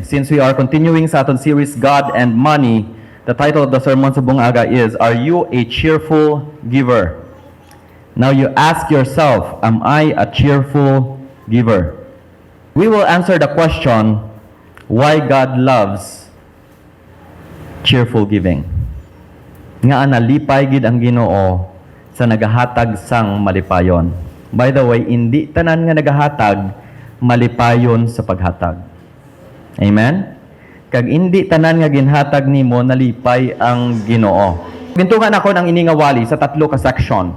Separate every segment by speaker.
Speaker 1: Since we are continuing sa aton series God and Money, the title of the sermon sa bungaga is, Are You a Cheerful Giver? Now you ask yourself, am I a cheerful giver? We will answer the question, why God loves cheerful giving. Nga nalipay gid ang Ginoo sa nagahatag sang malipayon. By the way, hindi tanan nga nagahatag malipayon sa paghatag. Amen? Kag hindi tanan nga ginhatag nimo nalipay ang Ginoo. Bintungan ako ng iningawali sa tatlo ka section.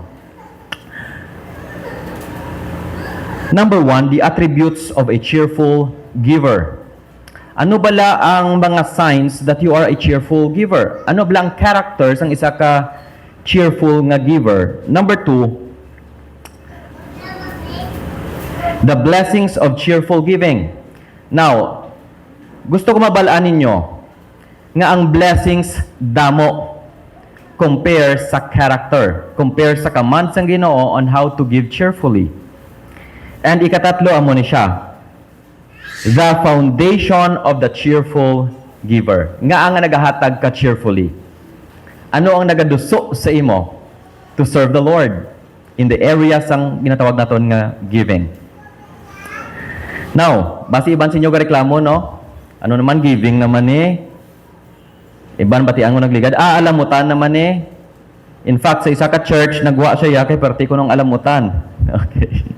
Speaker 1: Number 1, the attributes of a cheerful giver. Ano bala ang mga signs that you are a cheerful giver? Ano bala ang characters ang isa ka cheerful nga giver? Number 2, the blessings of cheerful giving. Now, gusto ko mabalaan ninyo nga ang blessings damo compare sa character, compare sa commands ng Ginoo on how to give cheerfully. And ikatatlo amo ni siya, the foundation of the cheerful giver. Nga ang nagahatag ka cheerfully. Ano ang nagaduso sa imo to serve the Lord in the areas ang ginatawag naton nga giving. Now, basi iban sa inyo ga reklamo, no? Ano naman giving naman eh? Iban bati ang nagligad. Alamutan naman eh. In fact, sa isa ka church, nagwa siya kay perti ko ng alamutan. Okay.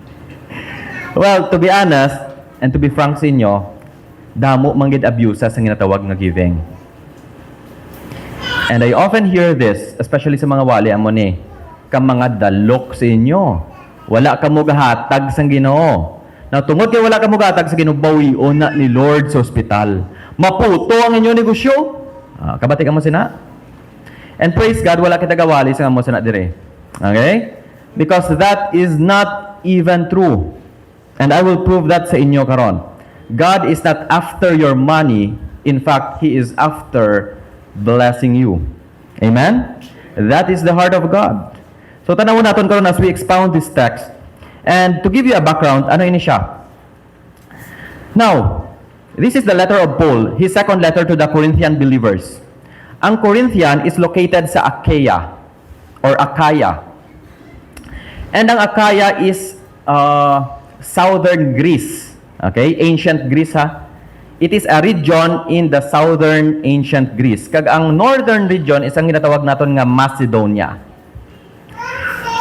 Speaker 1: Well, to be honest, and to be frank sa inyo, damo manggid abuse sa ginatawag nga giving. And I often hear this, especially sa mga wali amo ni, ka mga dalok sa inyo. Wala ka mo gahatag sang Ginoo. Now, tungod kay wala ka mo gahatag sa Ginoo, bawion na ni Lord sa ospital. Maputo ang inyong negosyo. Kabati ka mo sina? And praise God, wala kita gawali sa mo sina dire. Okay? Because that is not even true. And I will prove that sa inyo karon. God is not after your money. In fact, He is after blessing you. Amen? That is the heart of God. So, tanawon natin karon as we expound this text. And to give you a background, ano ini siya? Now, this is the letter of Paul, his second letter to the Corinthian believers. Ang Corinthian is located sa Achaia or Achaia. And ang Achaia is southern Greece. Okay? Ancient Greece ha. It is a region in the southern ancient Greece. Kag ang northern region is ang ginatawag naton nga Macedonia.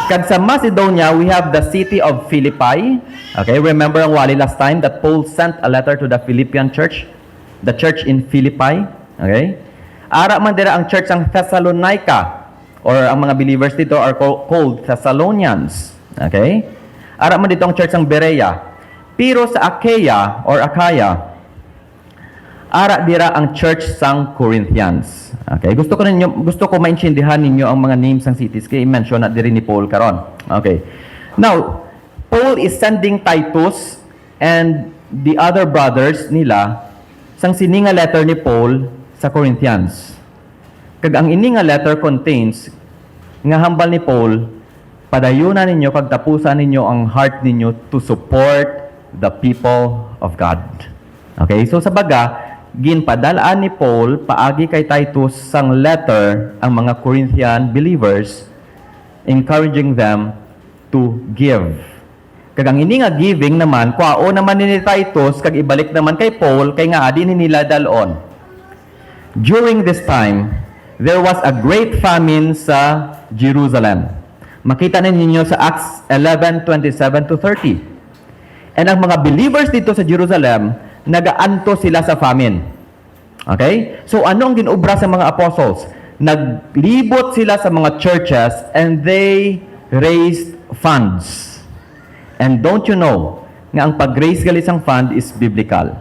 Speaker 1: Kag sa Macedonia, we have the city of Philippi. Okay, remember ang wali last time that Paul sent a letter to the Philippian church, the church in Philippi. Okay? Ara man dira ang church ang Thessalonica, or ang mga believers dito are called Thessalonians. Okay? Ara man dito ang church ang Berea. Pero sa Achaia or Achaia, ara dira ang church sang Corinthians. Okay, gusto ko maintindihan ninyo ang mga names ng cities kay i-mention na diri ni Paul karon. Okay. Now, Paul is sending Titus and the other brothers nila sang sininga letter ni Paul sa Corinthians. Kag ang ininga letter contains nga hambal ni Paul, padayunan ninyo kag tapusan ninyo ang heart ninyo to support the people of God. Okay, so sa baga, ginpadalaan ni Paul paagi kay Titus sang letter ang mga Corinthian believers, encouraging them to give. Kag ang ini nga giving naman, kwao naman ni Titus, kag ibalik naman kay Paul, kay nga adi nila dalon. During this time, there was a great famine sa Jerusalem. Makita ninyo sa Acts 11:27-30. And ang mga believers dito sa Jerusalem, nagaanto sila sa famine. Okay? So, ano ang ginobra sa mga apostles? Naglibot sila sa mga churches and they raised funds. And don't you know, nga ang pag-raise gali sang fund is biblical.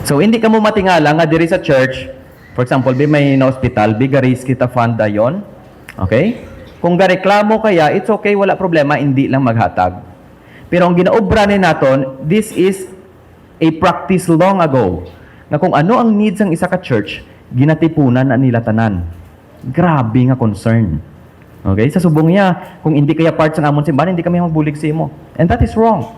Speaker 1: So, hindi ka mo matingala nga diri sa church, for example, may na-hospital, raise kita fund dayon. Okay? Kung gareklamo kaya, it's okay, wala problema, hindi lang maghatag. Pero ang ginaobra ni naton, this is a practice long ago. Na kung ano ang needs ng isa ka church, ginatipunan na nila tanan. Grabe nga concern. Okay? Sa subong niya, kung hindi kaya part sa amon simbahan, hindi kami magbulig sa imo. And that is wrong.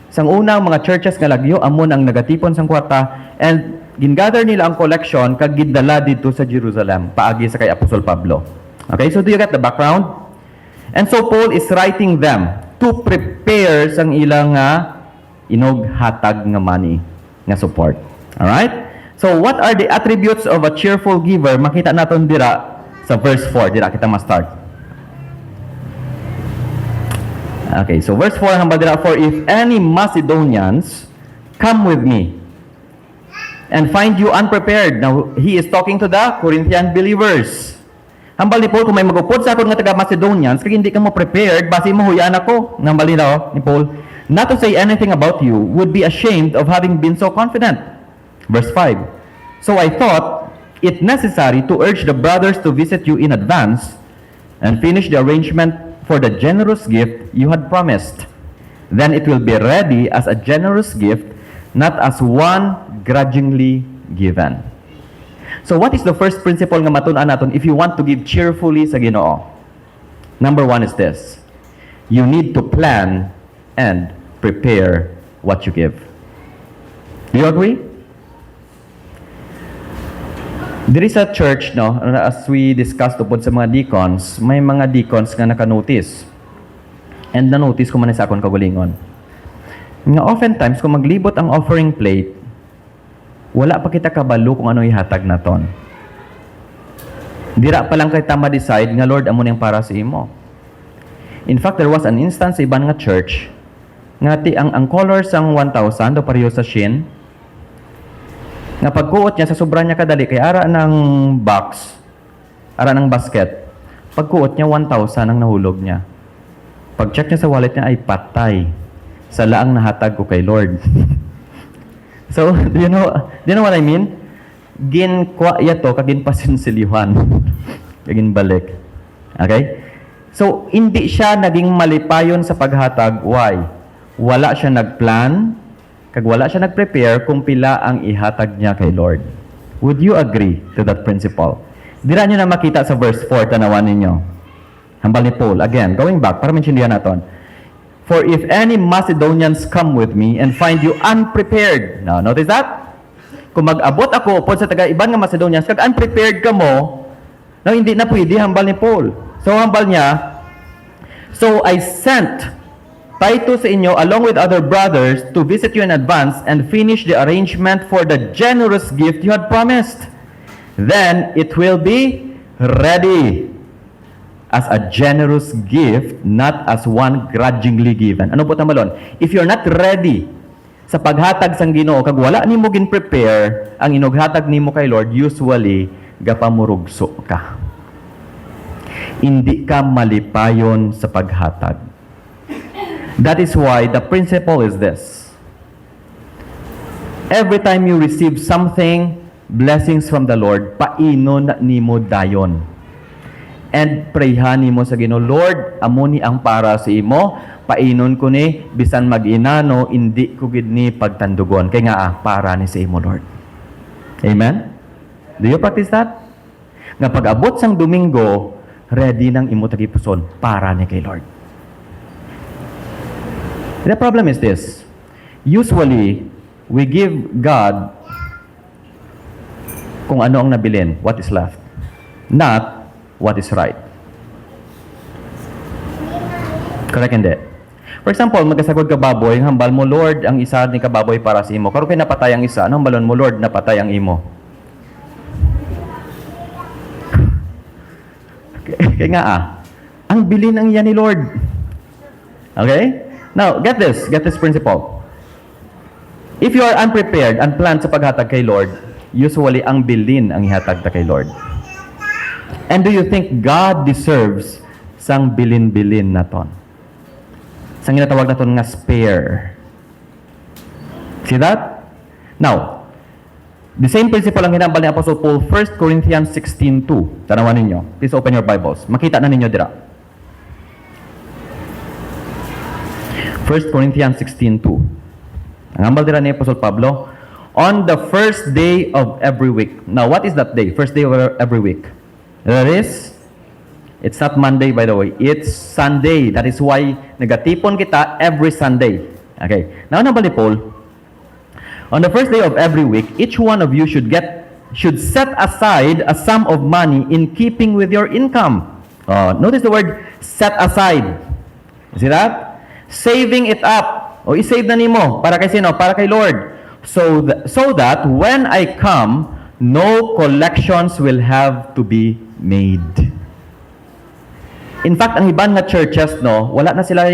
Speaker 1: Sang unang mga churches nga lagyo, amon ang nagatipon sang kwarta, and gingather nila ang collection kag gidala dito sa Jerusalem, paagi sa kay Apostol Pablo. Okay, so do you get the background? And so Paul is writing them to prepare sang ilang inog hatag nga money, nga support. Alright? So what are the attributes of a cheerful giver? Makita naton dira sa verse 4. Dira kita ma-start. Okay, so verse 4 hambal dira, for if any Macedonians come with me and find you unprepared. Now, he is talking to the Corinthian believers. Hambal ni Paul, kung may magupod sa akong nga taga Macedonians, kaya hindi ka mo prepared, basi mo huyan ako. Hambal ni Paul, not to say anything about you, would be ashamed of having been so confident. Verse 5, so I thought it necessary to urge the brothers to visit you in advance and finish the arrangement for the generous gift you had promised. Then it will be ready as a generous gift, not as one grudgingly given. So what is the first principle nga matun-an naton if you want to give cheerfully sa Ginoo? Number 1 is this. You need to plan and prepare what you give. Do you agree? There is a church, no, as we discussed upod sa mga deacons, may mga deacons nga naka-notice. And na-notice ko man sa akong kagulingon. Nga oftentimes, kung maglibot ang offering plate, wala pa kita kabalo kung ano ihatag naton. Dira pa lang kita ma-decide nga, Lord, amo niyang para sa imo. In fact, there was an instance sa iban nga church, nga ti ang colors ang 1,000, do pareho sa shin, nga pagkuot niya, sa sobra niya kadali, kay ara ng box, ara ng basket, pagkuot niya, 1,000 ang nahulog niya. Pag-check niya sa wallet niya, ay patay. Sa laang nahatag ko kay Lord. So, do you know what I mean? Ginkwa yato, kagin pasinsilyuhan. Kagin balik. Okay? So, hindi siya naging malipayon sa paghatag. Why? Wala siya nagplan, kag wala siya nag-prepare kung pila ang ihatag niya kay Lord. Would you agree to that principle? Dira niyo na makita sa verse 4, tanawan ninyo. Hambal ni Paul. Again, going back, para mentionin natin. For if any Macedonians come with me and find you unprepared. Now, notice that? Kung mag-abot ako po sa taga-iban nga Macedonians, kag unprepared ka mo, now, hindi na pwede, hambal ni Paul. So, hambal niya, so I sent Titus sa inyo along with other brothers to visit you in advance and finish the arrangement for the generous gift you had promised. Then it will be ready as a generous gift, not as one grudgingly given. Ano po tamalon? If you're not ready sa paghatag sang Ginoo, kag wala nimo gin-prepare ang inughatag nimo kay Lord, usually gapamurugso ka. Hindi ka malipayon sa paghatag. That is why the principle is this. Every time you receive something, blessings from the Lord, painon nimo dayon. And prayhan nimo sa Ginoo, Lord, amo ni ang para sa imo, painon ko ni, bisan mag-inano, hindi ko gid ni pagtandugon. Kaya nga, para ni sa imo, Lord. Amen? Do you practice that? Nga pag-abot sang Domingo, ready nang imo tagipuson, para ni kay Lord. The problem is this. Usually, we give God kung ano ang nabilin, what is left, not what is right. Correct, hindi? For example, magkasagod ka baboy, hambal mo, Lord, ang isa ni kababoy para sa imo. Karon kay napatay ang isa, anong balon mo, Lord, napatay ang imo? Kaya nga ang bilin ang yan ni Lord. Okay? Now, get this principle. If you are unprepared, unplanned sa paghatag kay Lord, usually ang bilin ang ihatag ta kay Lord. And do you think God deserves sang bilin-bilin naton? Sang ginatawag naton nga spare. See that? Now, the same principle ang ginambal ni Apostle Paul, 1 Corinthians 16:2. Tanawan ninyo. Please open your Bibles. Makita na ninyo dira. 1 Corinthians 16:2. Ang ambal dira ni Apostle Pablo, on the first day of every week. Now, what is that day? First day of every week. That is, it's not Monday by the way, it's Sunday. That is why nagatipon kita every Sunday. Okay. Now, nabali Paul, on the first day of every week, each one of you should set aside a sum of money in keeping with your income. Notice the word set aside. See that? Saving it up. O isave na nimo para kay sino? Para kay Lord. So that when I come, no collections will have to be made. In fact, ang iban nga churches, no, wala na sila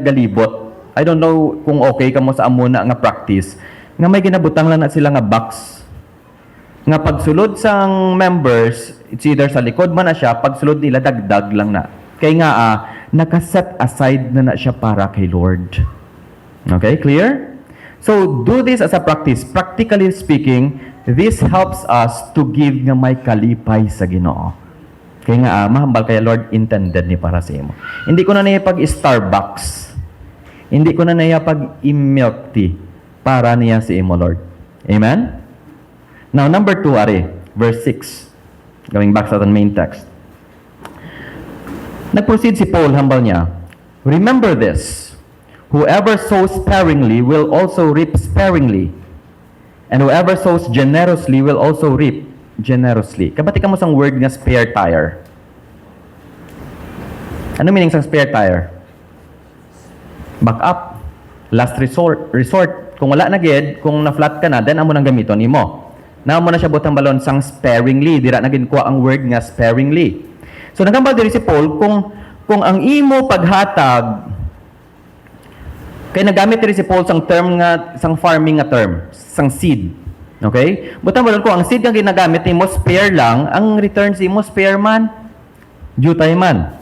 Speaker 1: galibot. I don't know kung okay kamo sa amuna nga practice. Nga may ginabutang lang na sila nga box. Nga pagsulod sang members, it's either sa likod man na siya, pagsulod nila dagdag lang na. Kaya nga, nakaset aside na siya para kay Lord. Okay, clear? So, do this as a practice. Practically speaking, this helps us to give nga may kalipay sa Ginoo. Kaya nga, mahambal kaya Lord intended ni para sa imo. Hindi ko na niya pag-Starbucks. Hindi ko na niya pag-milk tea para niya sa imo, Lord. Amen? Now, number 2, verse 6. Going back sa main text. Nag-proceed si Paul, hambal niya. Remember this. Whoever sows sparingly will also reap sparingly. And whoever sows generously will also reap generously. Kabati ka mo sang word nga spare tire. Ano meaning sang spare tire? Back up. Last resort. Kung wala na gid, kung na-flat ka na, then amo nang gamiton nimo. Na mo na siya butang balon sang sparingly. Dira na gid kuha ang word nga sparingly. So nagambal diri si Paul kung ang imo paghatag kay nagamit diri si Paul sang term nga sang farming nga term, sang seed. Okay? Butang balon ko ang seed nga ginagamit nimo spare lang, ang return si imo spare man, jutay man.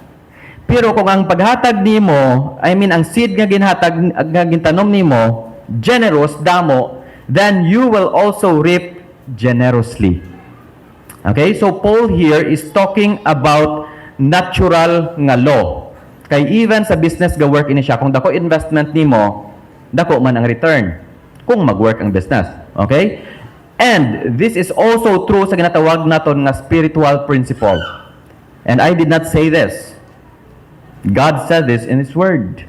Speaker 1: Pero kung ang paghatag nimo, ang seed nga ginhatag nga gintanom nimo, generous damo, then you will also reap generously. Okay? So Paul here is talking about natural nga law. Kay even sa business ga work ini siya, kung dako investment nimo, dako man ang return kung mag-work ang business. Okay? And this is also true sa ginatawag naton nga spiritual principle. And I did not say this. God said this in His Word.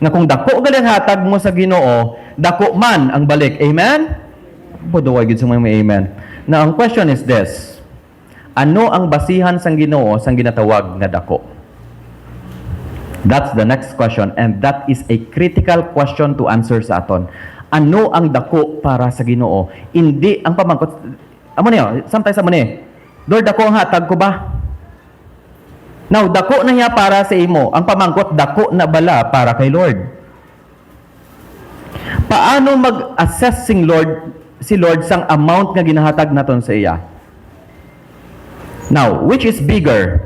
Speaker 1: Nga kung dako galing hatag mo sa Ginoo, dako man ang balik. Amen? Buduway gid sa mga amen. Now, ang question is this. Ano ang basihan sang Ginoo sang ginatawag nga dako? That's the next question, and that is a critical question to answer sa aton. Ano ang dako para sa Ginoo? Hindi ang pamangkot. Amo niyo, sometimes amo ni. Lord, dako ang hatag ko ba? Now, dako na niya para sa imo. Ang pamangkot, dako na bala para kay Lord. Paano mag-assess si Lord sang amount nga ginahatag naton sa iya? Now, which is bigger?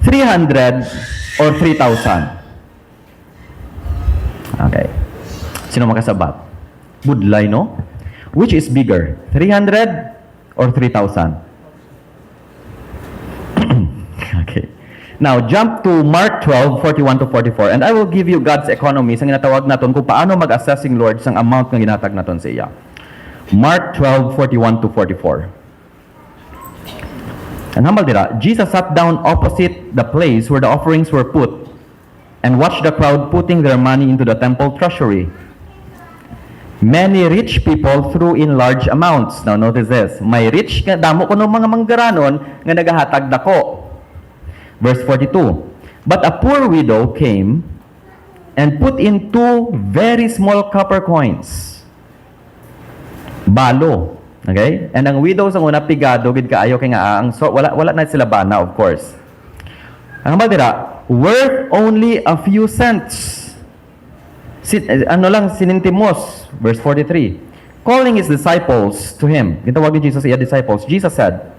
Speaker 1: 300 or 3,000? Okay. Sino makasabat? Budlay, no? Which is bigger? 300 or 3,000? Okay. Now, jump to Mark 12, 41 to 44. And I will give you God's economy sa ginatawag naton kung paano mag-assessing Lord sang amount nga ginatag naton sa iya. Mark 12, 41 to 44. And hambal dira, Jesus sat down opposite the place where the offerings were put and watched the crowd putting their money into the temple treasury. Many rich people threw in large amounts. Now notice this. May rich nga damo kuno mga manggaranon nga nagahatag dako. Verse 42. But a poor widow came and put in 2 very small copper coins. Balo. Okay? And ang widow sa una pigado gid kaayo kay nga wala na sila bana, of course. Ang dira, worth only a few cents. Sinintimos, verse 43. Calling his disciples to him. Gitawag ni Jesus iya disciples. Jesus said,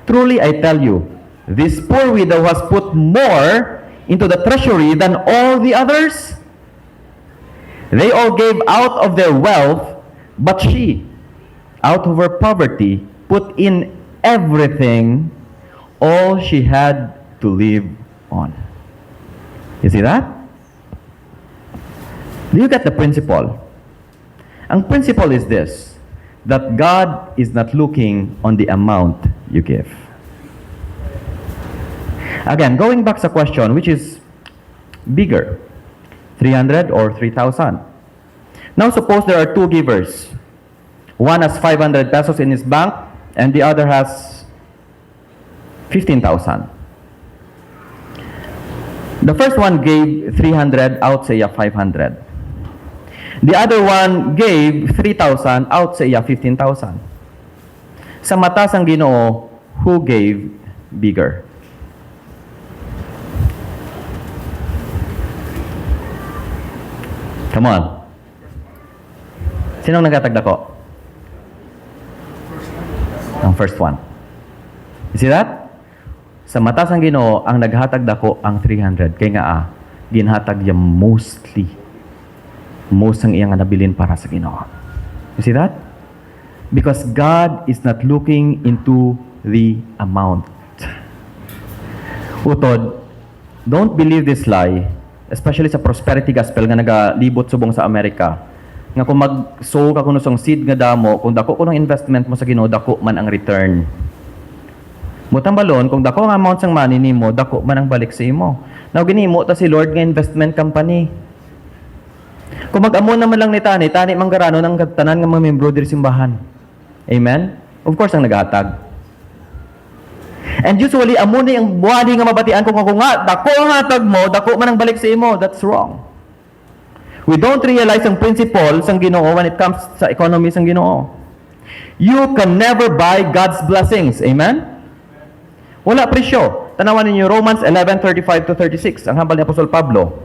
Speaker 1: "Truly I tell you, this poor widow has put more into the treasury than all the others. They all gave out of their wealth, but she, out of her poverty, put in everything, all she had to live on." You see that? Do you get the principle? Ang principle is this, that God is not looking on the amount you give. Again, going back sa question, which is bigger, 300 or 3,000. Now suppose there are two givers. One has 500 pesos in his bank and the other has 15,000. The first one gave 300, out sa iya 500. The other one gave 3,000, out sa iya 15,000. Sa mata sang Ginoo, who gave bigger? Come on. Sinong nagkatagdako? Ang first one. You see that? Sa mata sang Ginoo, ang naghatag dako ang 300. Kaya nga ginhatag niya mostly. Most ang iyang nabilin para sa Ginoo. You see that? Because God is not looking into the amount. Utod, don't believe this lie, especially sa prosperity gospel nga nagalibot subong sa Amerika. Nga kung mag-sow ka kuno sang seed nga damo, kung dako kuno investment mo sa Ginoo, dako man ang return. Mutang balon, kung dako ang amount sang money nimo, dako man ang balik sa imo. Now ginimo ta si Lord nga investment company. Kung mag-amo naman lang ni tani manggarano ng tanan nga mga membro diri simbahan. Amen? Of course ang naghatag. And usually amo ni ang buwadi nga mabatian kung ako nga dako ang hatag mo, dako man ang balik sa imo. That's wrong. We don't realize ang principle sang Ginoo when it comes sa economy sang Ginoo. You can never buy God's blessings. Amen? Wala presyo. Tanawan ninyo Romans 11:35 to 36, ang hambal ni Apostol Pablo.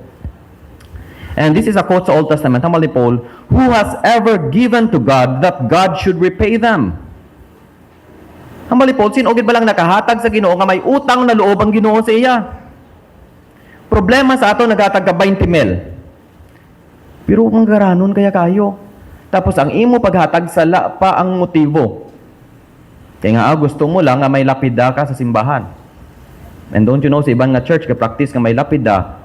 Speaker 1: And this is a quote sa Old Testament, hambal ni Paul, who has ever given to God that God should repay them. Hambal ni Paul, sinugid ba lang nakahatag sa Ginoo nga may utang na loob ang Ginoo sa iya? Problema sa ato naghatag ka 20 mil. Pero ang garanon kaya kayo. Tapos ang imo paghatag sa pa ang motibo. Kaya nga gusto mo lang nga may lapida ka sa simbahan. And don't you know, sa ibang nga church, ka-practice nga may lapida,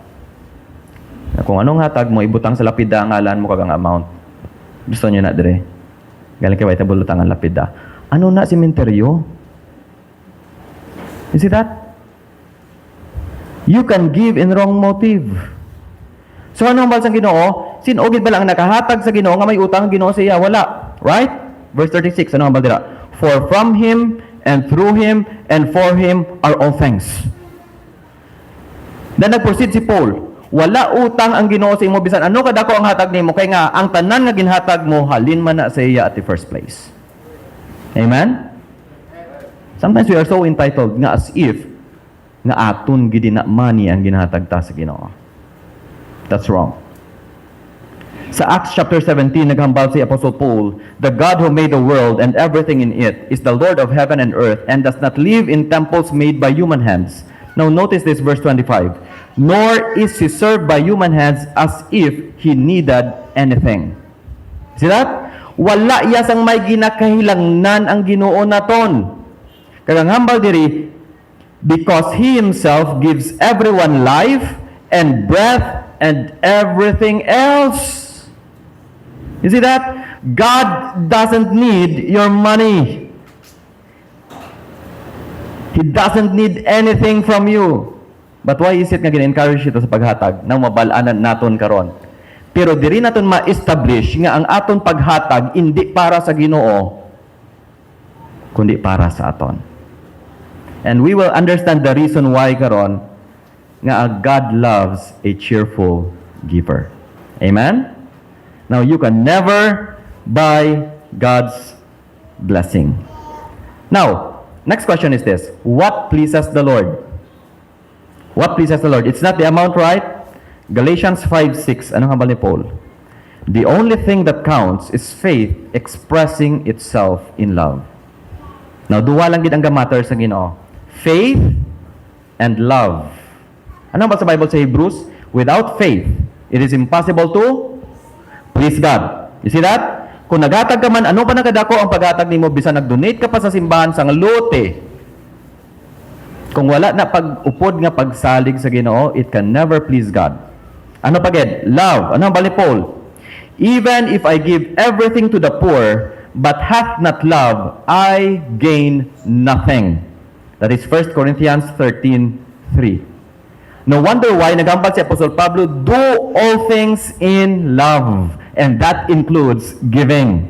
Speaker 1: kung anong hatag mo, ibutang sa lapida ang ngalan mo kagang amount. Gusto nyo na, dire? Galing kay White bulutang ang lapida. Ano na, simenteryo? You see that? You can give in wrong motive. So ano ang balsang Ginoo? Sinugid ba lang nakahatag sa Ginoo nga may utang ang Ginoo sa iya? Wala. Right? Verse 36, ano ang baldira? For from Him, and through Him, and for Him are all things. Then nag-proceed si Paul, wala utang ang Ginoo sa imo bisan ano kadako ang hatag nimo kay nga ang tanan nga ginhatag mo halin man na sa iya at the first place. Amen? Sometimes we are so entitled nga as if nga aton gid na money ang ginhatag ta sa Ginoo. That's wrong. Sa Acts chapter 17 naghambal si Apostle Paul, the God who made the world and everything in it is the Lord of heaven and earth and does not live in temples made by human hands. Now notice this verse 25. Nor is He served by human hands as if He needed anything. See that? Wala iya sang may ginakahilangnan ang Ginoo naton. Kagang hambal diri, because He Himself gives everyone life and breath and everything else. You see that? God doesn't need your money. He doesn't need anything from you. But why is it nga gina-encourage ito sa paghatag nang mabalanan naton karon? Pero diri naton ma-establish nga ang aton paghatag hindi para sa Ginoo kundi para sa aton. And we will understand the reason why karon nga God loves a cheerful giver. Amen? Now you can never buy God's blessing. Now, next question is this. What pleases the Lord? What pleases the Lord? It's not the amount, right? Galatians 5:6. Anong hambal ni Paul? The only thing that counts is faith expressing itself in love. Now, duwa lang gid ang gamatter sa Ginoo. Faith and love. Ano ba sa Bible sa Hebrews? Without faith, it is impossible to please God. You see that? Kung naghatag ka man, ano pa nakadako ang paghatag nimo bisan nag-donate ka pa sa simbahan sang lote? Kung wala na pag-upod nga pagsalig sa Ginoo, it can never please God. Ano pa gid? Love. Ano ang bali Paul? Even if I give everything to the poor, but hath not love, I gain nothing. That is 1 Corinthians 13:3. No wonder why nagambal si Apostle Pablo, do all things in love. And that includes giving.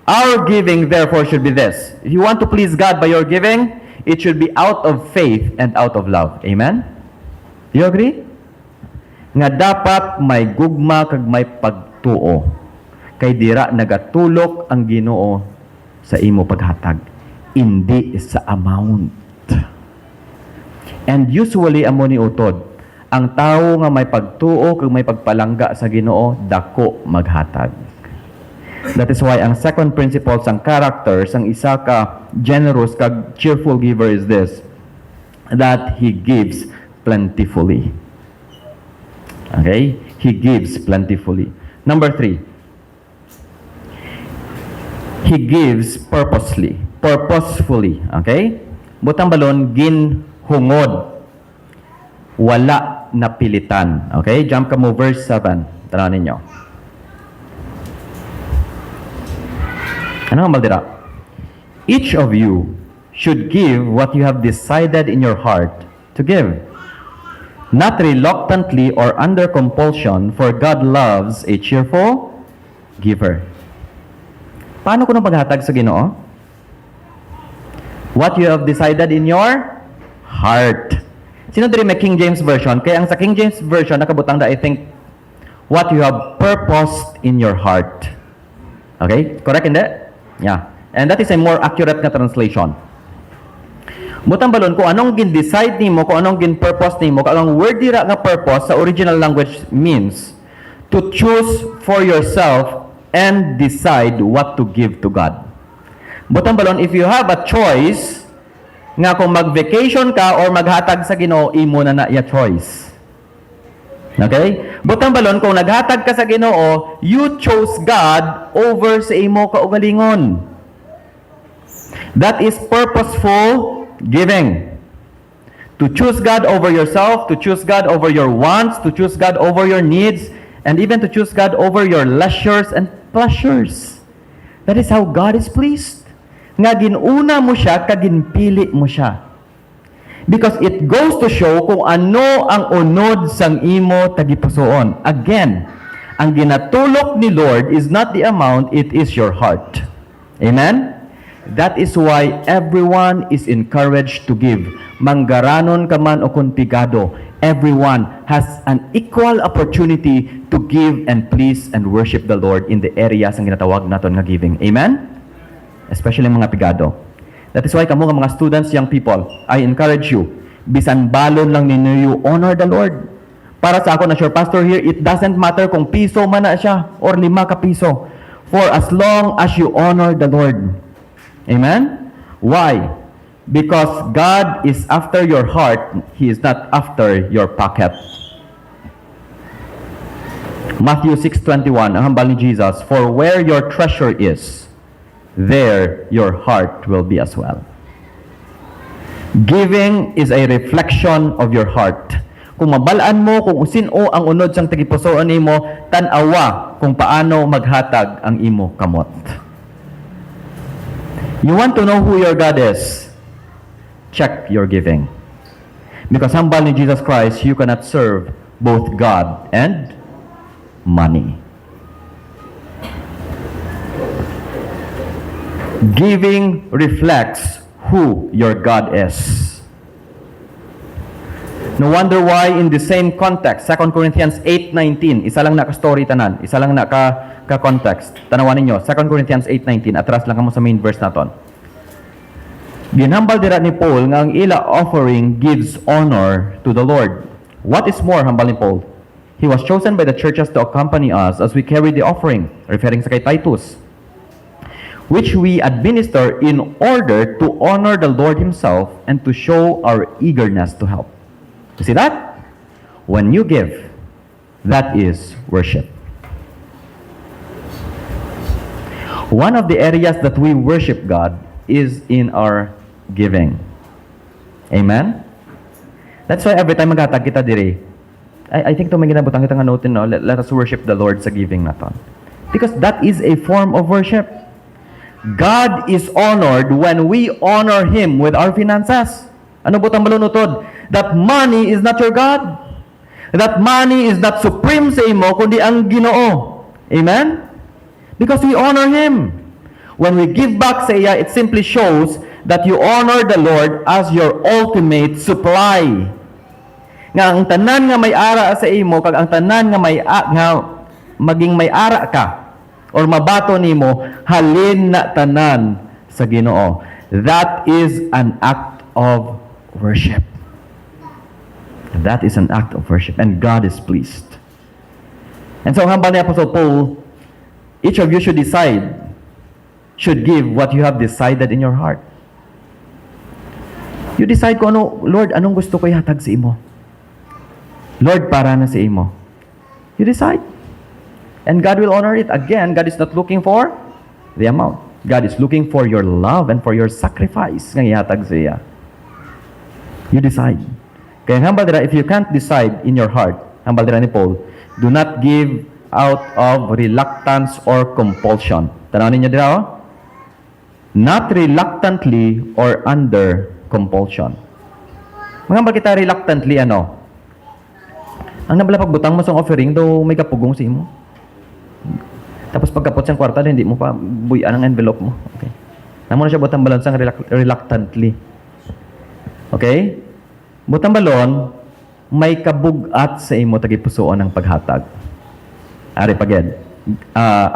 Speaker 1: Our giving, therefore, should be this. If you want to please God by your giving, it should be out of faith and out of love. Amen? You agree? Nga dapat may gugma kag may pagtuo. Kay dira nagatulok ang Ginoo sa imo paghatag. Hindi sa amount. And usually, amo ni utod, ang tao nga may pagtuo kag may pagpalangga sa Ginoo, dako maghatag. That is why ang second principle sang character sang isa ka generous kag cheerful giver is this, that he gives plentifully. Okay? He gives plentifully. Number 3, he gives purposefully. Okay? Butang balon, ginhungod. Wala napilitan. Okay? Jump ka mo verse 7. Tanaw ninyo. Ano ang maldira? Each of you should give what you have decided in your heart to give. Not reluctantly or under compulsion, for God loves a cheerful giver. Paano ko nang paghatag sa Ginoo? What you have decided in your heart. Sino diri may King James Version? Kaya ang sa King James Version, nakabutang da, I think, what you have purposed in your heart. Okay? Correct, hindi? Yeah. And that is a more accurate na translation. Butang balon, kung anong gin-decide nimo, kung anong gin-purpose nimo, kung anong word dira nga purpose sa original language means to choose for yourself and decide what to give to God. Butang balon, if you have a choice, nga kung mag-vacation ka or maghatag sa Ginoo, imo na ya choice. Okay? Butang balon, kung naghatag ka sa Ginoo, you chose God over sa imo kaugalingon. That is purposeful giving. To choose God over yourself, to choose God over your wants, to choose God over your needs, and even to choose God over your leisures and pleasures. That is how God is pleased. Nga ginuna mo siya, kaginpili mo siya. Because it goes to show kung ano ang unod sang imo tagipusoon. Again, ang ginatulok ni Lord is not the amount, it is your heart. Amen? That is why everyone is encouraged to give. Manggaranon ka man o kuntigado, everyone has an equal opportunity to give and please and worship the Lord in the areas ang ginatawag naton nga giving. Amen? Especially mga pigado. That is why kamo nga mga students, young people, I encourage you, bisan balon lang ninyo, you honor the Lord. Para sa ako na sure pastor here, it doesn't matter kung piso man na siya or 5 ka piso. For as long as you honor the Lord. Amen? Why? Because God is after your heart, He is not after your pocket. Matthew 6:21, ang hambal ni Jesus, for where your treasure is, there your heart will be as well. Giving is a reflection of your heart. Kung mabalaan mo kung sino ang unod sang tagipusoon nimo, tan-awa kung paano maghatag ang imo kamot. You want to know who your God is? Check your giving. Because hambal ni Jesus Christ, you cannot serve both God and money. Giving reflects who your God is. No wonder why in the same context, 2 Corinthians 8:19, isa lang na ka-story tanan, isa lang na ka-context. Tanawan ninyo, 2 Corinthians 8:19, atras lang kamo sa main verse naton. Ginhambal dira ni Paul nga ang ila offering gives honor to the Lord. What is more, hambal ni Paul? He was chosen by the churches to accompany us as we carry the offering, referring sa kay Titus, which we administer in order to honor the Lord Himself and to show our eagerness to help. You see that? When you give, that is worship. One of the areas that we worship God is in our giving. Amen? That's why every time maghatag kita diri, I think ito may ginabutang kita nga notin, no? Let us worship the Lord sa giving naton. Because that is a form of worship. God is honored when we honor Him with our finances. Ano butang malunutod? That money is not your God. That money is not supreme sa imo, kundi ang Ginoo. Amen? Because we honor Him. When we give back sa iya, it simply shows that you honor the Lord as your ultimate supply. Nga ang tanan nga may ara sa imo, kag ang tanan nga maging may ara ka, or mabato nimo, halin na tanan sa Ginoo. That is an act of worship. That is an act of worship, and God is pleased. And so, hambal ni Apostle Paul, each of you should give what you have decided in your heart. You decide kung ano, Lord, anong gusto ko ihatag sa imo? Lord, para na sa imo. You decide. And God will honor it. Again, God is not looking for the amount. God is looking for your love and for your sacrifice nga ihatag sa iya. You decide. Kaya hambal dira, if you can't decide in your heart, hambal dira ni Paul, do not give out of reluctance or compulsion. Tanawin niyo dira, oh? Not reluctantly or under compulsion. Mga ba kita reluctantly, ano? Ang nabala pagbutang mo sa offering, do may kapugong sa imo. Tapos pagkapot siyang kwarta, hindi mo pa buyan ang envelope mo. Okay. Namo na siya butang balon sang reluctantly. Okay? Butang balon, may kabugat sa imo tagipusoon ng paghatag. Ari paged.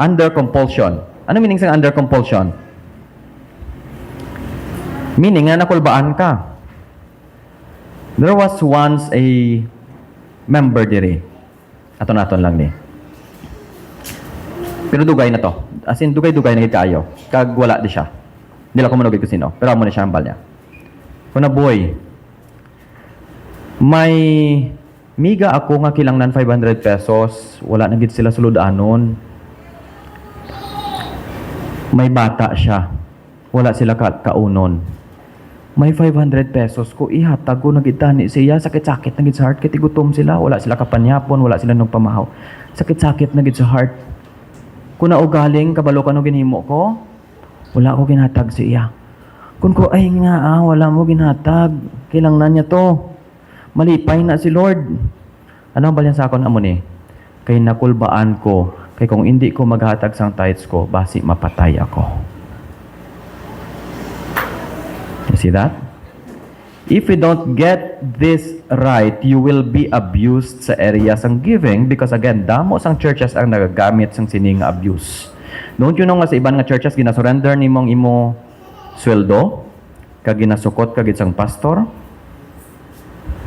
Speaker 1: Under compulsion. Ano meaning sa under compulsion? Meaning nga nakulbaan ka. There was once a member diri. Aton-aton lang ni. Pero dugay na to. As in, dugay-dugay na kayo. Kag wala di siya. Hindi lang ko manugay ko sino. Pero amo na siya hambal niya. Kuna boy, may miga ako nga kilangnan 500 pesos. Wala na gid sila suludanon. May bata siya. Wala sila kaunon. May 500 pesos ko. Ihatag ko nagitani siya. Sakit-sakit na gid sa heart. Kaya gutom sila. Wala sila kapanyapon. Wala sila nung pamahaw. Sakit-sakit na gid sa heart. Kung naugaling, kabalo ka no ginhimo ko, wala ko ginhatag sa iya. Kung ko, ay nga wala mo ginhatag. Kailangan niya to. Malipay na si Lord. Ano ba yan sa akon amo ni? Kay nakulbaan ko, kay kung hindi ko maghatag sang tithes ko, basi mapatay ako. You see that? If we don't get this right, you will be abused sa area sang giving because again, damo sang churches ang nagagamit sang sining abuse. Don't you know nga sa iban nga churches ginasurrender nimong imo sweldo kag ginasukot kag sang pastor?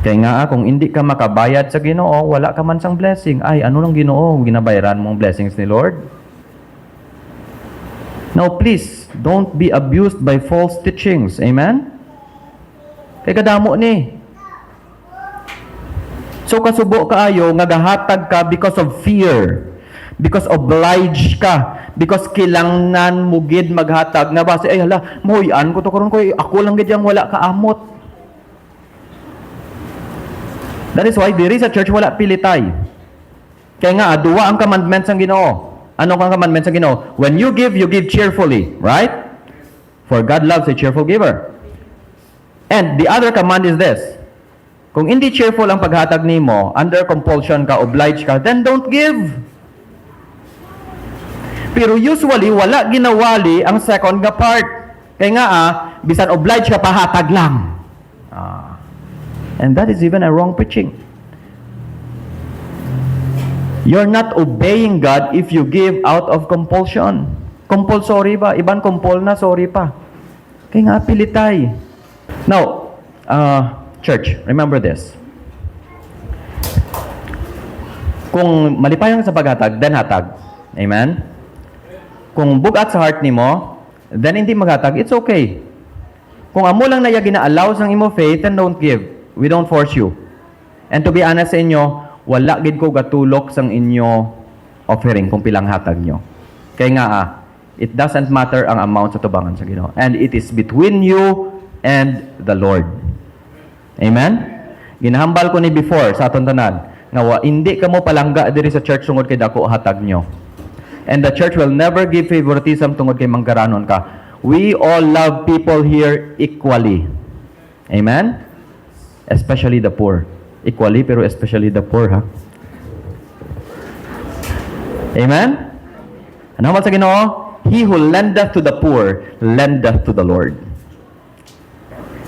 Speaker 1: Kaya nga kung hindi ka makabayad sa Ginoo, wala ka man sang blessing. Ay, ano nang Ginoo ginabayaran mong blessings ni Lord? Now please, don't be abused by false teachings. Amen? Kay kadamo ni. So kasubo kaayo nga gahatag ka because of fear, because obliged ka, because kilangnan mo gid maghatag nga base ay hala moy-an ko to karon ko ako lang gid yang wala kaamot. That is why diri sa church wala pilitay. Kaya nga duwa ang commandments ng Ginoo. Ano ang commandments ng Ginoo? When you give cheerfully, right? For God loves a cheerful giver. And the other command is this. Kung hindi cheerful ang paghatag nimo, under compulsion ka, obliged ka, then don't give. Pero usually, wala ginawali ang second nga part. Kaya nga bisan obliged ka, pahatag lang. And that is even a wrong preaching. You're not obeying God if you give out of compulsion. Compulsory ba? Iban compul na, sorry pa. Kaya nga, pilitay. Now, church, remember this. Kung malipayang sa paghatag, then hatag. Amen? Kung bugat sa heart nimo, then hindi maghatag, it's okay. Kung amo lang na gina-allow sang imo faith, then don't give. We don't force you. And to be honest sa inyo, wala gid ko gatulok sang inyo offering kung pilang hatag nyo. Kaya nga it doesn't matter ang amount sa tubangan sa Ginoo. And it is between you and the Lord. Amen? Ginahambal ko ni before sa aton tanan nga hindi ka mo palangga diri sa church tungod kay dako hatag nyo. And the church will never give favoritism tungod kay manggaranon ka. We all love people here equally. Amen? Especially the poor. Equally, pero especially the poor, ha? Amen? Ano man sa Ginoo? He who lendeth to the poor, lendeth to the Lord.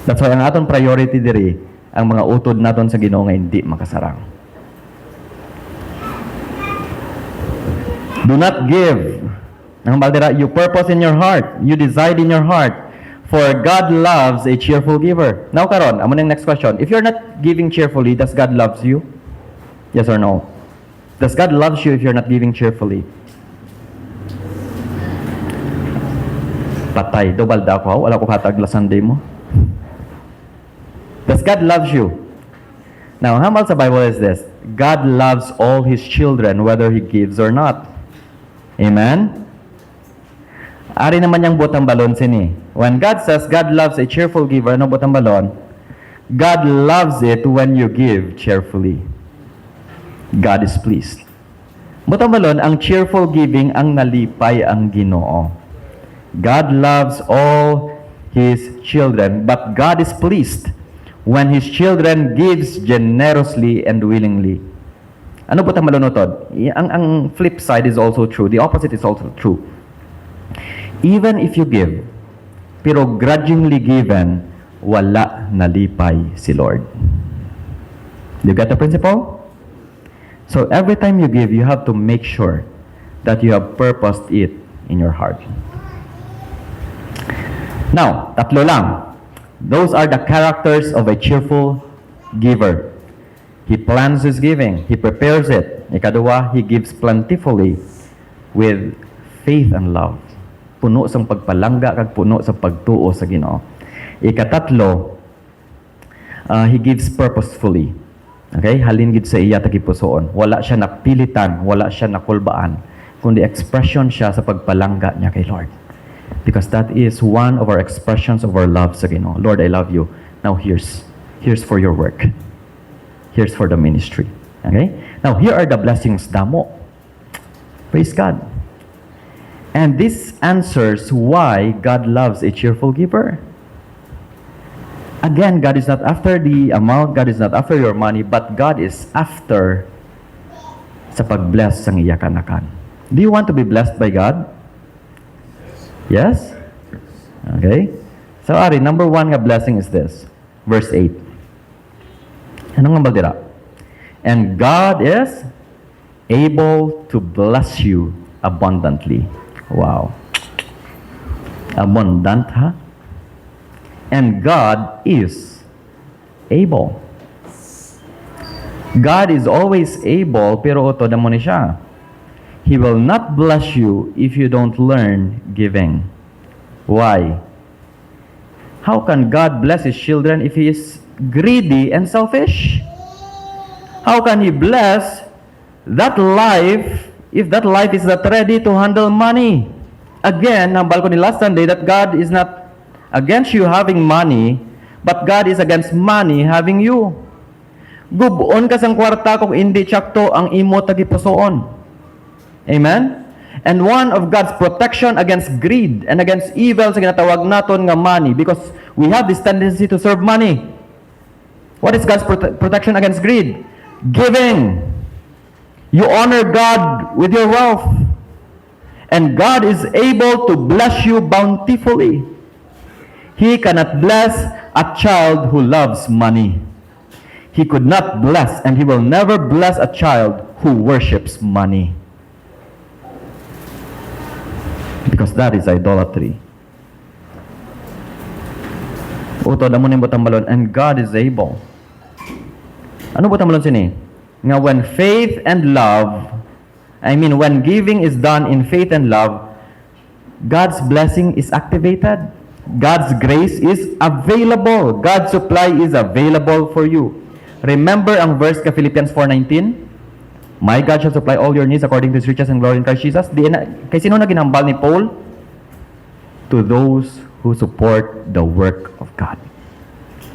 Speaker 1: That's why ang aton priority diri, ang mga utod naton sa Ginoo nga hindi makasarang. Do not give. Ang baldera, you purpose in your heart, you decide in your heart, for God loves a cheerful giver. Now karon, amo ning next question. If you're not giving cheerfully, does God loves you? Yes or no? Does God loves you if you're not giving cheerfully? Patay, dobal da ko, wala ko hatag la Sunday mo. Does God loves you? Now, how about the Bible is this? God loves all His children whether He gives or not. Amen? Ari naman yung butang balon sini. When God says God loves a cheerful giver, ano butang balon? God loves it when you give cheerfully. God is pleased. Butang balon, ang cheerful giving ang nalipay ang Ginoo. God loves all His children, but God is pleased when His children gives generously and willingly. Ano po tang malunotod? Ang flip side is also true. The opposite is also true. Even if you give, pero grudgingly given, wala nalipay si Lord. Do you get the principle? So every time you give, you have to make sure that you have purposed it in your heart. Now, tatlo lang. Those are the characters of a cheerful giver. He plans his giving. He prepares it. Ikadua, he gives plentifully with faith and love. Puno sa pagpalangga kag puno sa pagtuo sa Ginoo. Ikatatlo, he gives purposefully. Okay? Halin gid sa iya tagipusoon. Wala siya napilitan, wala siya nakulbaan, kundi expression siya sa pagpalangga niya kay Lord. Because that is one of our expressions of our love sa Ginoo. Lord, I love you. Now here's for your work. Here's for the ministry. Okay? Now here are the blessings damo. Praise God. And this answers why God loves a cheerful giver. Again, God is not after the amount, God is not after your money, but God is after sa pag-bless sang iya kanakan. Do you want to be blessed by God? Yes? Okay. So, ari, number one nga blessing is this. Verse 8. Ano nga baldira? And God is able to bless you abundantly. Wow. Abundant, ha? And God is able. God is always able, pero ito damo ni siya. He will not bless you if you don't learn giving. Why? How can God bless His children if He is greedy and selfish? How can He bless that life if that life is not ready to handle money? Again, nambal ko ni last Sunday that God is not against you having money, but God is against money having you. Gubuon ka sang kwarta kung hindi tsakto ang imo tagipusoon. Amen? And one of God's protection against greed and against evil sa ginatawag naton nga money, because we have this tendency to serve money. What is God's protection against greed? Giving. You honor God with your wealth. And God is able to bless you bountifully. He cannot bless a child who loves money. He could not bless, and He will never bless a child who worships money. Because that is idolatry. Uto, damo ni butang balon, and God is able. Ano butang balon sini? Nga when faith and love, when giving is done in faith and love, God's blessing is activated. God's grace is available. God's supply is available for you. Remember ang verse ka Philippians 4:19? My God shall supply all your needs according to His riches and glory in Christ Jesus. Kay sino na ginambal ni Paul? To those who support the work of God.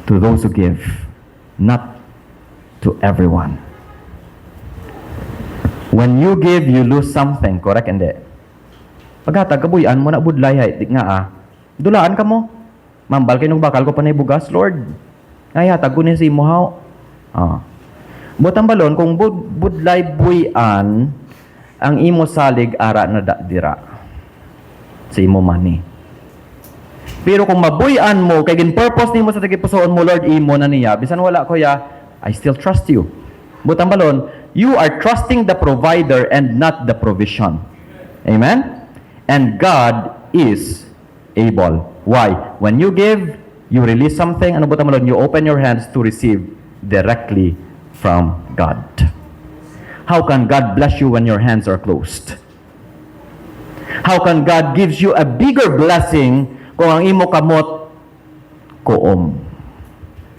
Speaker 1: To those who give. Not to everyone. When you give, you lose something. Correct? Hindi. Paghatag, kabuyan mo na budlay. Di nga dulaan ka mo. Mambal kayo nung bakal ko pa na bugas, Lord. Ay, hatag ko niya si imo haw. Butang balon, kung budlay buyan, ang imo salig ara na dira sa imo money. Pero kung mabuyan mo, kay gin-purpose nimo sa tagipusoon mo, Lord, imo na niya, bisan wala ko ya, I still trust you. Butang balon, you are trusting the provider and not the provision. Amen? And God is able. Why? When you give, you release something, ano butang balon, you open your hands to receive directly from God. How can God bless you when your hands are closed? How can God gives you a bigger blessing kung ang imo kamot koom?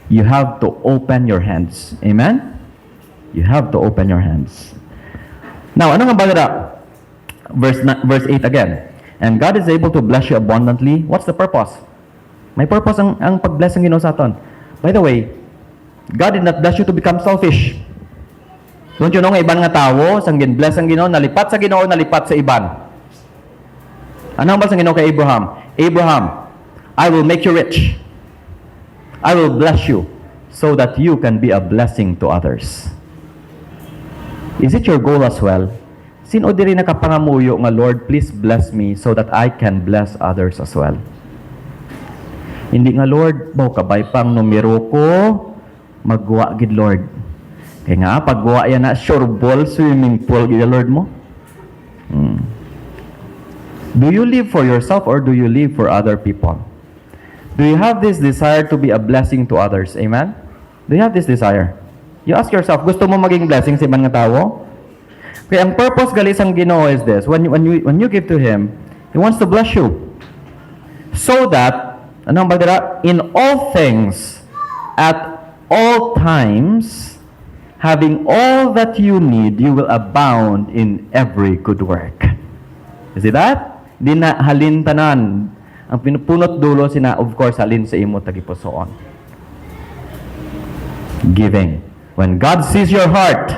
Speaker 1: You have to open your hands. Amen? You have to open your hands. Now, ano nga ba nila? Verse 8 again. And God is able to bless you abundantly. What's the purpose? May purpose ang pag-bless ng Ginoo sa aton. By the way, God did not bless you to become selfish. Don't you know nga iban nga tawo, sang gin-bless ang Ginoo, nalipat sa Ginoo, nalipat sa iban. Ano ba sang Ginoo kay Abraham? Abraham, I will make you rich. I will bless you so that you can be a blessing to others. Is it your goal as well? Sino diri nakapangamuyo nga, Lord, please bless me so that I can bless others as well? Hindi nga, Lord, baw kabay pang numero ko, magwa gid, Lord. Kaya nga, pagwa yan na, sure ball, swimming pool, gid, Lord mo. Do you live for yourself or do you live for other people? Do you have this desire to be a blessing to others? Amen? Do you have this desire? You ask yourself, gusto mo maging blessing sa ibang nga tao? Kaya ang purpose gali sang Ginoo is this, when you give to Him, He wants to bless you. So that, anong bagdara? In all things, at all times, having all that you need, you will abound in every good work. You see that? Di na halin tanan. Ang pinupunot dulo sina, of course, halin sa imo tagipusoon. Giving. When God sees your heart,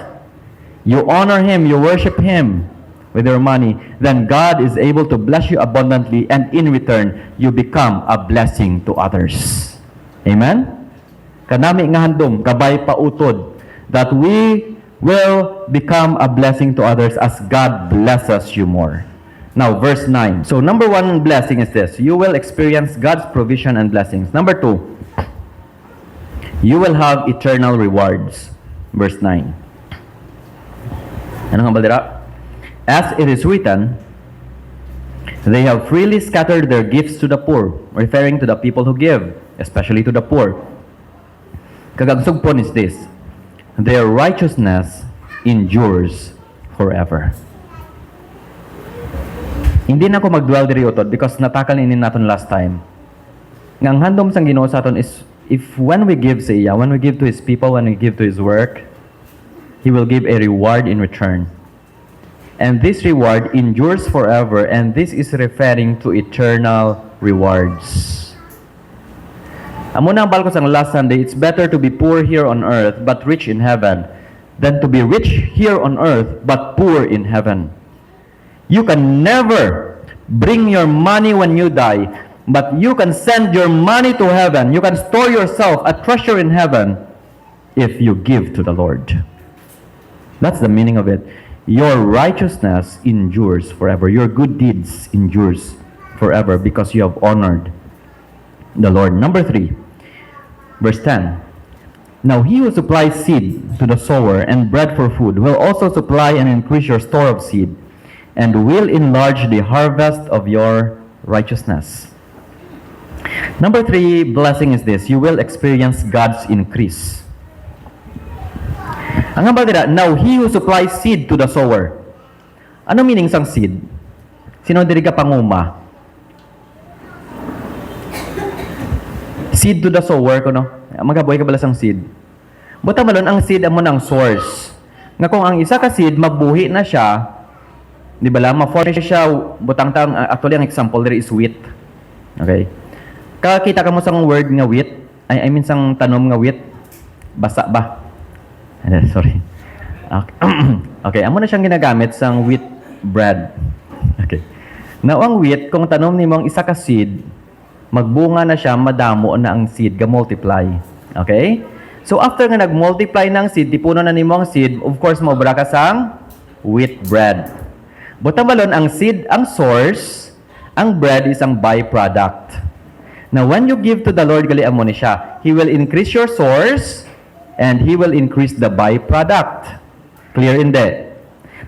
Speaker 1: you honor Him, you worship Him with your money, then God is able to bless you abundantly, and in return, you become a blessing to others. Amen? Kanami nga handom, kabay pa utod, that we will become a blessing to others as God blesses you more. Now, verse 9. So, number one blessing is this. You will experience God's provision and blessings. Number 2, you will have eternal rewards. Verse 9. Ano nga balira? As it is written, they have freely scattered their gifts to the poor, referring to the people who give, especially to the poor. Kagagsugpon is this, their righteousness endures forever. Hindi na ako mag-dwell diri utod because natakal ini naton last time. Nga ang handom sang Ginoo sa aton is, if when we give sa iya, when we give to His people, when we give to His work, He will give a reward in return. And this reward endures forever, and this is referring to eternal rewards. Amo na ang balko sang last Sunday, it's better to be poor here on earth but rich in heaven than to be rich here on earth but poor in heaven. You can never bring your money when you die, but you can send your money to heaven. You can store yourself a treasure in heaven if you give to the Lord. That's the meaning of it. Your righteousness endures forever. Your good deeds endures forever because you have honored the Lord. Number 3, verse 10. Now He who supplies seed to the sower and bread for food will also supply and increase your store of seed, and will enlarge the harvest of your righteousness. Number 3 blessing is this, you will experience God's increase. Ang ba dira, now He who supplies seed to the sower. Ano meaning sang seed? Sino diri ka panguma? Seed to the sower ko, no? Magabuhay ka bala sang seed. Buta malon ang seed amo nang source. Nga kung ang isa ka seed mabuhi na siya, di ba lang, ma-form siya, butang taong, actually ang example there is wheat. Okay? Kakita ka mo sang word nga wheat, I mean sang tanom nga wheat, basa ba? Sorry. Okay, amo na siyang ginagamit sang wheat bread. Okay. Now ang wheat, kung tanom nimo ang isa ka seed, magbunga na siya, madamo na ang seed, ga-multiply. Okay? So after nga nag-multiply ng seed, tipuno na nimo ang seed, of course maubra ka sang wheat bread. Butang balon ang seed ang source, ang bread is ang byproduct. Now when you give to the Lord, gali amo ni siya, He will increase your source and He will increase the byproduct. Clear hindi?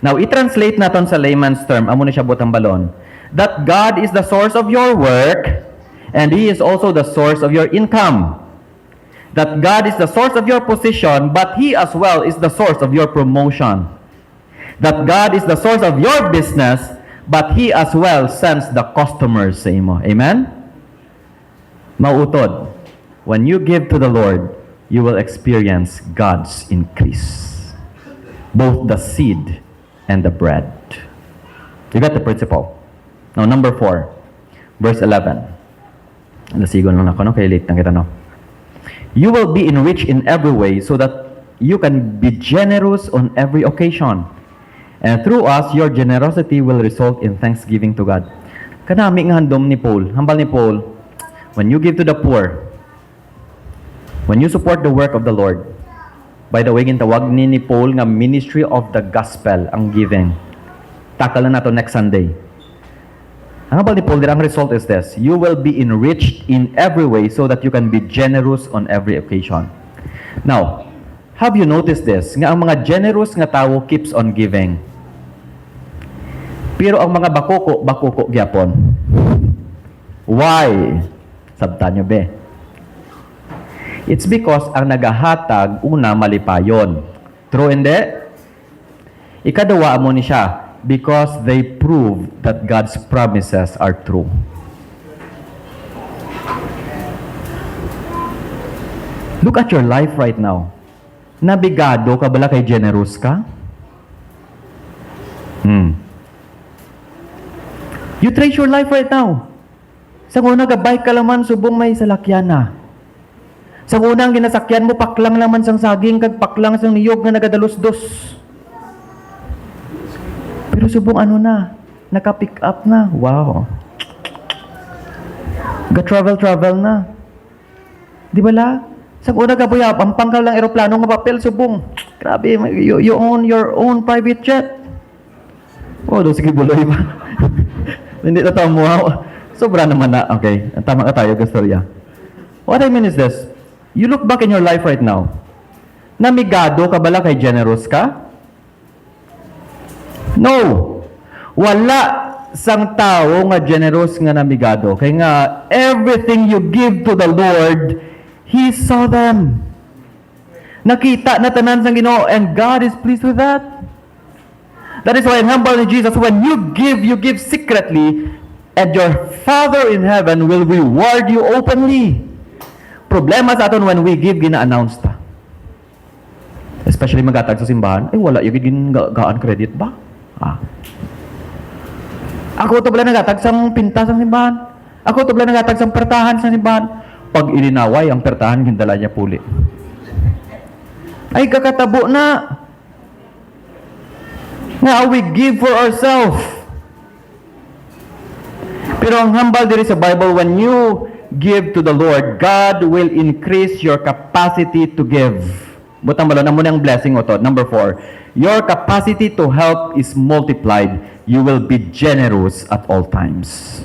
Speaker 1: Now i-translate naton sa layman's term, amo ni siya butang balon, that God is the source of your work and He is also the source of your income. That God is the source of your position, but He as well is the source of your promotion. That God is the source of your business, but He as well sends the customers sa imo. Amen? Mauutod, when you give to the Lord, you will experience God's increase. Both the seed and the bread. You got the principle. Now, number 4, verse 11. Nasigon lang ako, no? Kaya late na kita, no? You will be enriched in every way so that you can be generous on every occasion. And through us, your generosity will result in thanksgiving to God. Kanami nga handom ni Paul. Hambal ni Paul, when you give to the poor, when you support the work of the Lord, by the way, gintawag ni Paul nga ministry of the gospel ang giving. Takal na nato next Sunday. Ang hambal ni Paul, ang result is this: you will be enriched in every way so that you can be generous on every occasion. Now, have you noticed this? Nga ang mga generous nga tao keeps on giving. Pero ang mga bakuko gyapon. Why? Sabtan nyo be. It's because ang nagahatag, una, malipayon. True hindi? Ikaduwa mo ni siya, because they prove that God's promises are true. Look at your life right now. Nabigado ka bala kay generous ka? You trace your life right now. Sa una gabay ka laman, subong may salakyan na. Sa unang ginasakyan mo, paklang laman sang saging, kag paklang sang niyog nga nagadalos-dos. Pero subong ano na, naka-pick up na. Wow. Ga-travel na. Di ba la? Sa una gabuyab, ang pangkal lang aeroplano nga papel, subong. Grabe, you own your own private jet. Oh, sige buloy ba? Hindi na tao mo. Sobra naman na. Okay, tama ka tayo, Gastorya. What I mean is this. You look back in your life right now. Namigado ka bala kay generous ka? No. Wala sang tao nga generous nga namigado. Kaya nga, everything you give to the Lord, He saw them. Nakita na tanan sang Ginoo, and God is pleased with that. That is why ang humble ni Jesus, when you give secretly, and your Father in heaven will reward you openly. Problema sa aton when we give, gina-announce ta. Especially magatag sa simbahan, ay wala yung gaan credit ba? Ako to bala nagatag sa pinta sa simbahan. Ako to bala nagatag sa pertahan sa simbahan. Pag ilinaway, ang pertahan, gindala niya puli. Ay kakatabo na. Now we give for ourselves. Pero ang hambal diri sa Bible, when you give to the Lord, God will increase your capacity to give. Butang balo na mo ng blessing o to. Number 4, your capacity to help is multiplied. You will be generous at all times.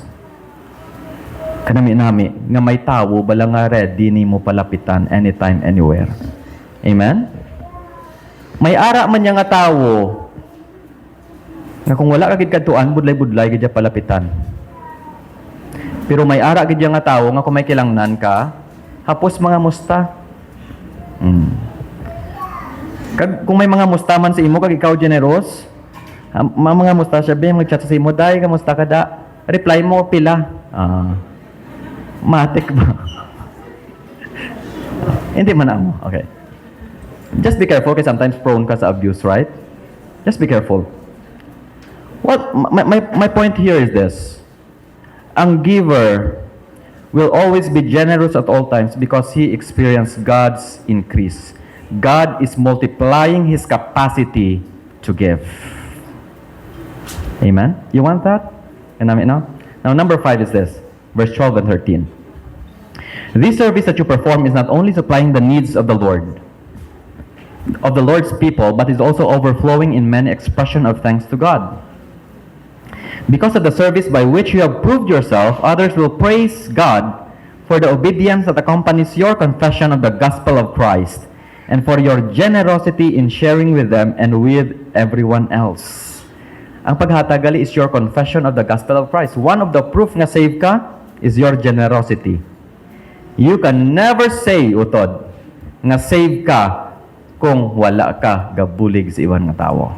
Speaker 1: Kanami-nami, nga may tao, bala nga ready ni mo palapitan anytime, anywhere. Amen? May ara man niya nga tao, nga kung wala kagid kadtuan, budlay-budlay gid palapitan. Pero may ara gid nga tao nga kung may kilangnan ka, hapos mga musta. Kung may mga musta man sa imo kag ikaw generous, mga musta siya be, mag-chat sa imo, "Day, kamusta ka da?" Reply mo pila. Matik ba? Hindi man amo. Okay. Just be careful kasi sometimes prone ka sa abuse, right? Just be careful. What my point here is this. Ang giver will always be generous at all times because he experienced God's increase. God is multiplying his capacity to give. Amen? You want that? And now, number 5 is this. Verse 12 and 13. This service that you perform is not only supplying the needs of the Lord's people, but is also overflowing in many expression of thanks to God. Because of the service by which you have proved yourself, others will praise God for the obedience that accompanies your confession of the gospel of Christ, and for your generosity in sharing with them and with everyone else. Ang paghatagali is your confession of the gospel of Christ. One of the proof nga save ka is your generosity. You can never say, utod, nga save ka kung wala ka gabulig sa iwan nga tao.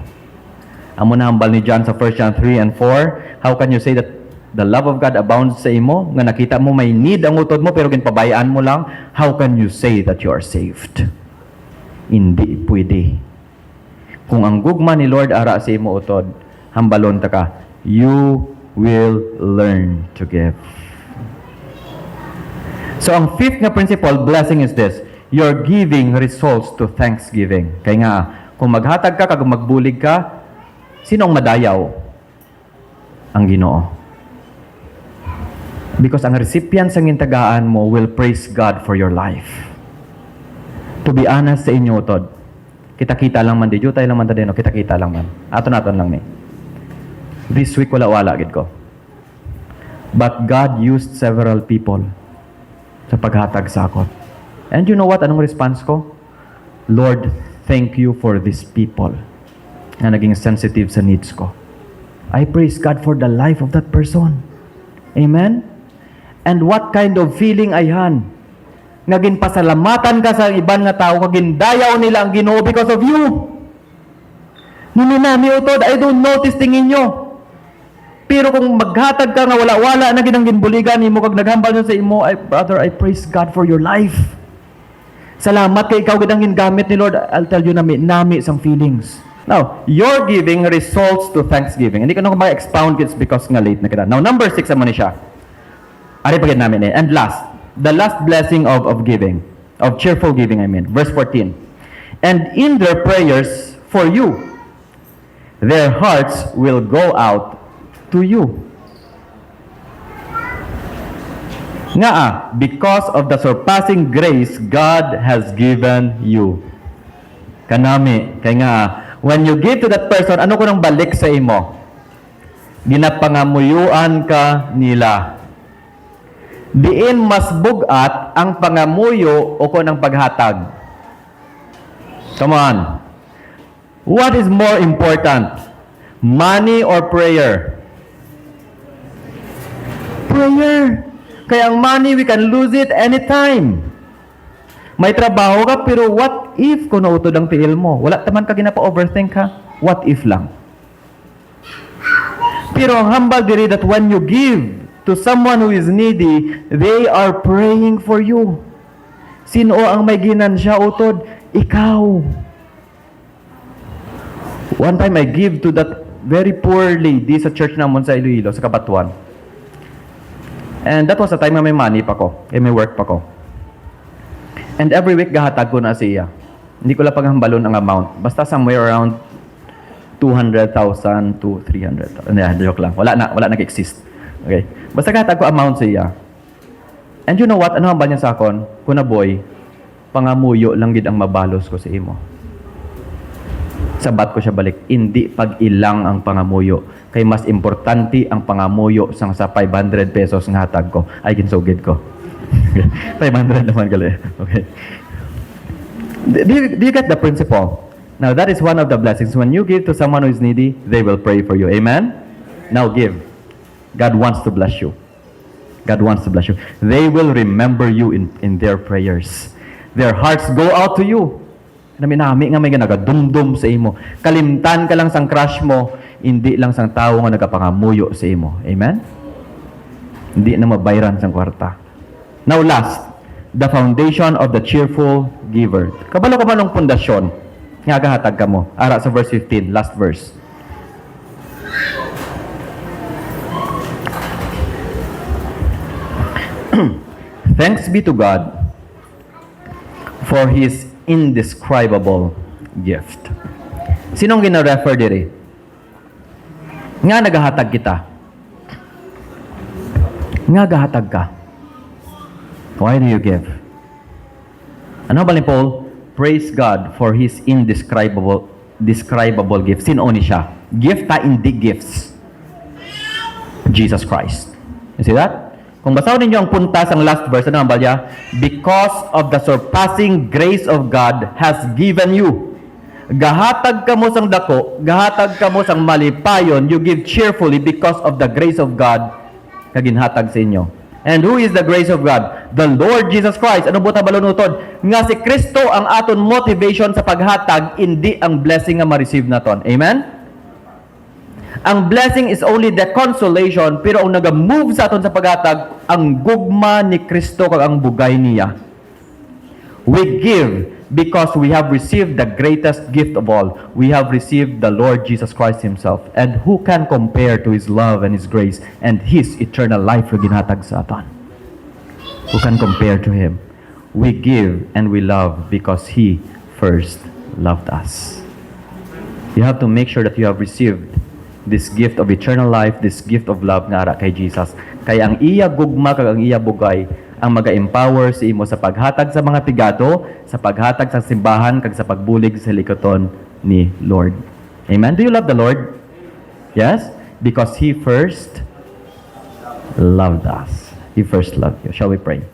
Speaker 1: Amo na hambal ni John sa 1 John 3 and 4, how can you say that the love of God abounds sa imo, nga nakita mo may need ang utod mo pero ginpabayaan mo lang? How can you say that you are saved? Hindi pwede. Kung ang gugma ni Lord ara sa imo utod, hambalon ta ka, you will learn to give. So ang fifth nga principle, blessing, is this: your giving results to thanksgiving. Kaya nga, kung maghatag ka, kag magbulig ka, sinong madayaw? Ang Ginoo. Because ang recipient sa gintagaan mo will praise God for your life. To be honest sa inyo, Tod, kita-kita lang man, di tayo lang man ta din, kita-kita lang man. Aton-aton lang ni. This week, wala-wala gid ko. But God used several people sa paghatag sa akon. And you know what? Anong response ko? Lord, thank you for these people na naging sensitive sa needs ko. I praise God for the life of that person. Amen? And what kind of feeling I had? Naging pasalamatan ka sa iban nga tao, kaging dayaw nila ang Ginoo because of you. Numinami utod, I don't notice tingin nyo. Pero kung maghatag ka nga wala-wala na ginang ginbuligan imo kag naghambal sa imo, brother, I praise God for your life. Salamat kay ikaw gidang gingamit ni Lord. I'll tell you nami sang feelings. Now, your giving results to thanksgiving. Hindi ko na ma-expound it's because nga late na kita. Now, number 6 naman ni siya. Ari pagid namin eh. And last, the last blessing of giving, of cheerful giving, I mean. Verse 14. And in their prayers for you, their hearts will go out to you. Nga because of the surpassing grace God has given you. Kanami, kay nga, when you give to that person, ano ko nang balik sa imo? Ginapangamuyuan ka nila. Diin mas bugat ang pangamuyo o ko ng paghatag. Come on. What is more important? Money or prayer? Prayer. Kaya ang money, we can lose it anytime. May trabaho ka, pero what if kung nautod ang tiil mo? Wala taman ka ginapa-overthink ha? What if lang? Pero ang hambal diri that when you give to someone who is needy, they are praying for you. Sino ang may ginansya utod? Ikaw. One time I give to that very poor lady sa church namon sa Iloilo, sa Kabatuan. And that was the time na may money pa ko, may work pa ko. And every week gahatag ko na siya. Hindi ko lang paghambalon ang amount. Basta somewhere around 200,000 to 300,000. Joke lang. Wala nag-exist. Okay. Basta gahatag ko amount siya. And you know what? Ano hambal niya sa akon? Kuna boy, pangamuyo lang gid ang mabalos ko sa imo. Sabat ko siya balik. Hindi pag ilang ang pangamuyo. Kay mas importante ang pangamuyo sang sa 500 pesos nga hatag ko. Ay, ginsugid ko. 500 naman gali. Okay. Do you get the principle? Now, that is one of the blessings. When you give to someone who is needy, they will pray for you. Amen? Now give. God wants to bless you. God wants to bless you. They will remember you in their prayers. Their hearts go out to you. Naminami nga may nagadumdum sa imo. Kalimtan ka lang sang crush mo, hindi lang sang tao nga nagapangamuyo sa imo. Amen? Hindi na mabayran sang kwarta. Now last, the foundation of the cheerful giver. Kabalo ka ba ng pundasyon? Nga gahatag ka mo. Ara sa verse 15, last verse. Thanks be to God for His indescribable gift. Sinong gina-refer diri? Nga nagahatag kita. Nga gahatag ka. Why do you give? Ano ba ni Paul? Praise God for His indescribable gifts. Sino ni siya? Gift ta, hindi gifts. Jesus Christ. You see that? Kung basahin ninyo ang punta sa last verse, ano ang balya? Because of the surpassing grace of God has given you. Gahatag ka mo sang dako, gahatag ka mo sang malipayon, you give cheerfully because of the grace of God kaginhatag sa inyo. And who is the grace of God? The Lord Jesus Christ. Ano buta balunutod? Nga si Kristo ang aton motivation sa paghatag, hindi ang blessing nga ma-receive naton. Amen? Ang blessing is only the consolation, pero ang nag-move sa aton sa paghatag, ang gugma ni Kristo kag ang bugay niya. We give because we have received the greatest gift of all. We have received the Lord Jesus Christ Himself. And who can compare to His love and His grace and His eternal life na ginhatag sa aton? Who can compare to Him? We give and we love because He first loved us. You have to make sure that you have received this gift of eternal life, this gift of love nga ara kay Jesus. Kaya ang iya gugma kag ang iya bugay ang maga-empower sa imo sa paghatag sa mga pigado, sa paghatag sa simbahan, kag sa pagbulig sa likoton ni Lord. Amen? Do you love the Lord? Yes? Because He first loved us. He first loved you. Shall we pray?